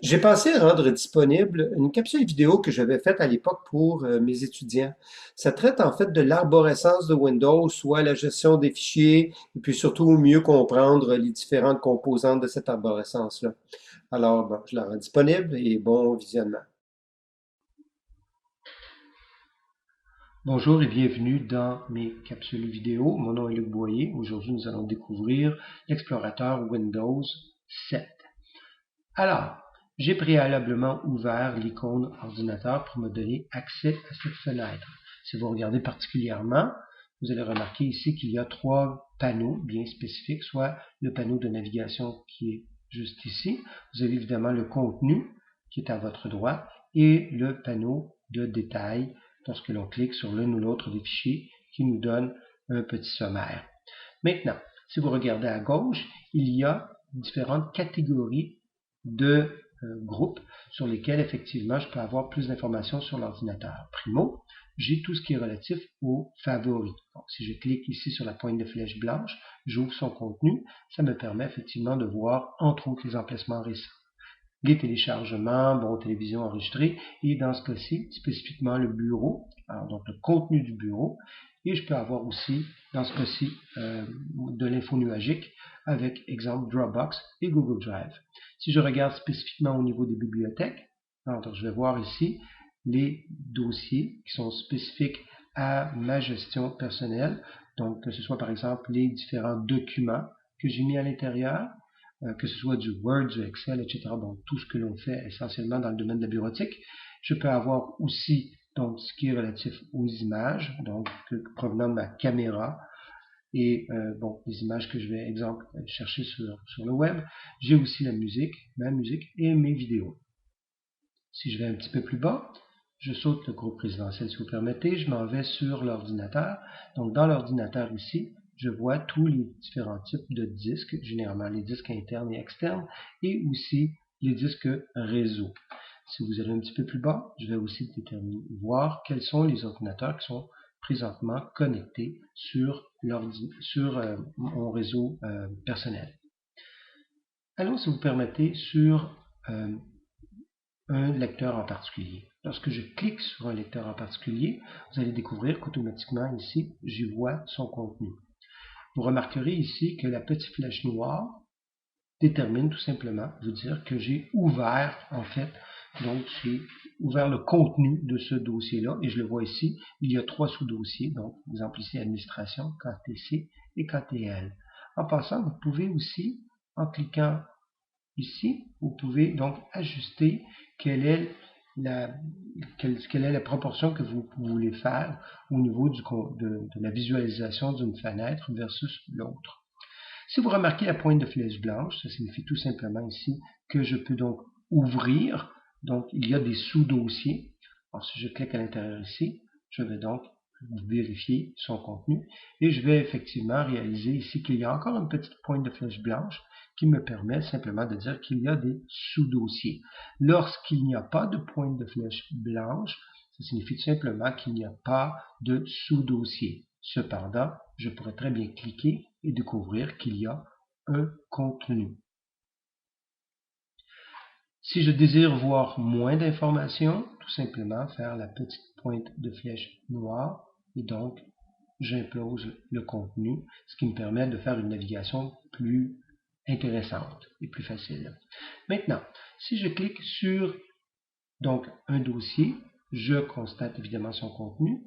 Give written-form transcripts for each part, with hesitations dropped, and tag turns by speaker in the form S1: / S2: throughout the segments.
S1: J'ai pensé à rendre disponible une capsule vidéo que j'avais faite à l'époque pour mes étudiants. Ça traite en fait de l'arborescence de Windows, soit la gestion des fichiers, et puis surtout mieux comprendre les différentes composantes de cette arborescence-là. Alors, bon, je la rends disponible et bon visionnement.
S2: Bonjour et bienvenue dans mes capsules vidéo. Mon nom est Luc Boyer. Aujourd'hui, nous allons découvrir l'explorateur Windows 7. Alors, j'ai préalablement ouvert l'icône ordinateur pour me donner accès à cette fenêtre. Si vous regardez particulièrement, vous allez remarquer ici qu'il y a trois panneaux bien spécifiques, soit le panneau de navigation qui est juste ici. Vous avez évidemment le contenu qui est à votre droite et le panneau de détail lorsque l'on clique sur l'un ou l'autre des fichiers qui nous donne un petit sommaire. Maintenant, si vous regardez à gauche, il y a différentes catégories de groupes sur lesquels effectivement je peux avoir plus d'informations sur l'ordinateur. Primo, j'ai tout ce qui est relatif aux favoris. Donc, si je clique ici sur la pointe de flèche blanche, j'ouvre son contenu, ça me permet effectivement de voir entre autres les emplacements récents, les téléchargements, bon, télévision enregistrée, et dans ce cas-ci, spécifiquement le bureau, alors donc le contenu du bureau, et je peux avoir aussi, dans ce cas-ci, de l'info nuagique avec, exemple, Dropbox et Google Drive. Si je regarde spécifiquement au niveau des bibliothèques, alors je vais voir ici les dossiers qui sont spécifiques à ma gestion personnelle, donc que ce soit par exemple les différents documents que j'ai mis à l'intérieur, que ce soit du Word, du Excel, etc. Donc, tout ce que l'on fait essentiellement dans le domaine de la bureautique. Je peux avoir aussi donc ce qui est relatif aux images, donc provenant de ma caméra et bon, les images que je vais, exemple, chercher sur le web. J'ai aussi la musique, ma musique et mes vidéos. Si je vais un petit peu plus bas, je saute le groupe résidentiel si vous permettez, je m'en vais sur l'ordinateur. Donc dans l'ordinateur ici, je vois tous les différents types de disques, généralement les disques internes et externes, et aussi les disques réseau. Si vous allez un petit peu plus bas, je vais aussi déterminer, voir quels sont les ordinateurs qui sont présentement connectés sur mon réseau personnel. Allons, si vous permettez, sur un lecteur en particulier. Lorsque je clique sur un lecteur en particulier, vous allez découvrir qu'automatiquement ici, j'y vois son contenu. Vous remarquerez ici que la petite flèche noire détermine tout simplement, veut dire que j'ai ouvert, en fait, donc j'ai ouvert le contenu de ce dossier-là, et je le vois ici, il y a trois sous-dossiers, donc, par exemple ici, administration, KTC et KTL. En passant, vous pouvez aussi, en cliquant ici, vous pouvez donc ajuster quelle est la proportion que vous voulez faire au niveau de la visualisation d'une fenêtre versus l'autre. Si vous remarquez la pointe de flèche blanche, ça signifie tout simplement ici que je peux donc ouvrir. Donc, il y a des sous-dossiers. Alors, si je clique à l'intérieur ici, je vais donc vérifier son contenu et je vais effectivement réaliser ici qu'il y a encore une petite pointe de flèche blanche qui me permet simplement de dire qu'il y a des sous-dossiers. Lorsqu'il n'y a pas de pointe de flèche blanche, ça signifie tout simplement qu'il n'y a pas de sous-dossier. Cependant, je pourrais très bien cliquer et découvrir qu'il y a un contenu. Si je désire voir moins d'informations, tout simplement faire la petite pointe de flèche noire et donc j'impose le contenu, ce qui me permet de faire une navigation plus intéressante et plus facile. Maintenant, si je clique sur donc un dossier, je constate évidemment son contenu.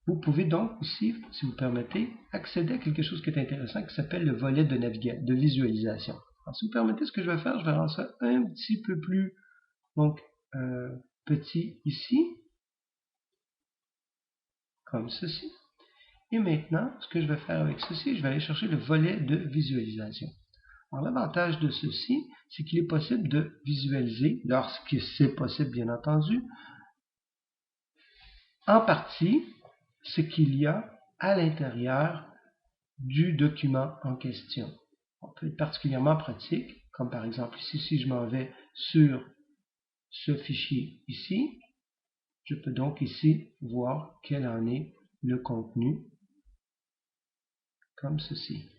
S2: Vous pouvez donc aussi, si vous permettez, accéder à quelque chose qui est intéressant qui s'appelle le volet de visualisation. Alors, si vous permettez, ce que je vais faire, je vais rendre ça un petit peu plus donc, petit ici, comme ceci. Et maintenant, ce que je vais faire avec ceci, je vais aller chercher le volet de visualisation. Alors, l'avantage de ceci, c'est qu'il est possible de visualiser, lorsque c'est possible, bien entendu, en partie, ce qu'il y a à l'intérieur du document en question. On peut être particulièrement pratique, comme par exemple ici, si je m'en vais sur ce fichier ici, je peux donc ici voir quel en est le contenu, comme ceci.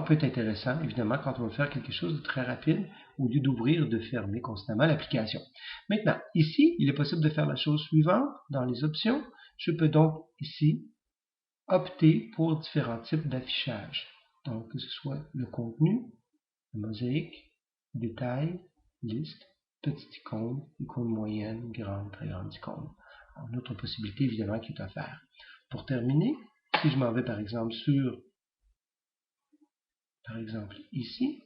S2: peut être intéressant, évidemment, quand on veut faire quelque chose de très rapide, au lieu d'ouvrir et de fermer constamment l'application. Maintenant, ici, il est possible de faire la chose suivante. Dans les options, je peux donc ici opter pour différents types d'affichage. Donc, que ce soit le contenu, la mosaïque, détail, liste, petite icône, icône moyenne, grande, très grande icône. Une autre possibilité, évidemment, qui est offerte. Pour terminer, si je m'en vais, par exemple, ici,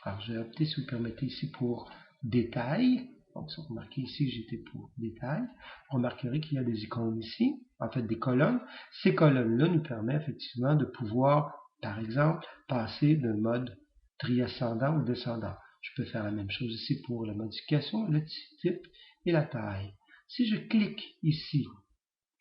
S2: alors je vais opter, si vous permettez, ici pour détail. Donc, si vous remarquez ici, j'étais pour détail. Vous remarquerez qu'il y a des icônes ici, en fait des colonnes. Ces colonnes-là nous permettent effectivement de pouvoir, par exemple, passer d'un mode tri ascendant ou descendant. Je peux faire la même chose ici pour la modification, le type et la taille. Si je clique ici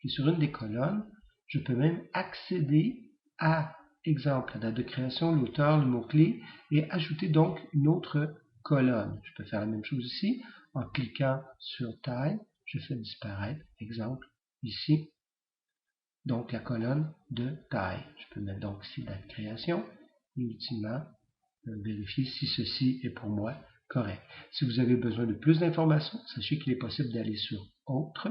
S2: et sur une des colonnes, je peux même accéder à, exemple, la date de création, l'auteur, le mot-clé, et ajouter donc une autre colonne. Je peux faire la même chose ici, en cliquant sur taille, je fais disparaître, exemple, ici, donc la colonne de taille. Je peux mettre donc ici date de création, et ultimement, vérifier si ceci est pour moi correct. Si vous avez besoin de plus d'informations, sachez qu'il est possible d'aller sur Autre,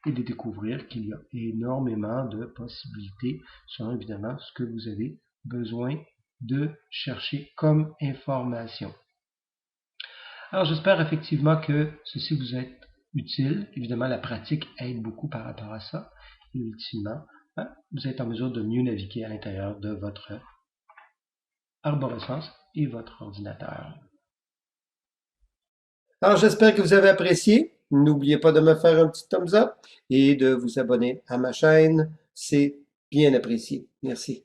S2: et de découvrir qu'il y a énormément de possibilités selon évidemment ce que vous avez besoin de chercher comme information. Alors j'espère effectivement que ceci vous est utile. Évidemment, la pratique aide beaucoup par rapport à ça. Et ultimement, vous êtes en mesure de mieux naviguer à l'intérieur de votre arborescence et votre ordinateur.
S1: Alors, j'espère que vous avez apprécié. N'oubliez pas de me faire un petit thumbs up et de vous abonner à ma chaîne. C'est bien apprécié. Merci.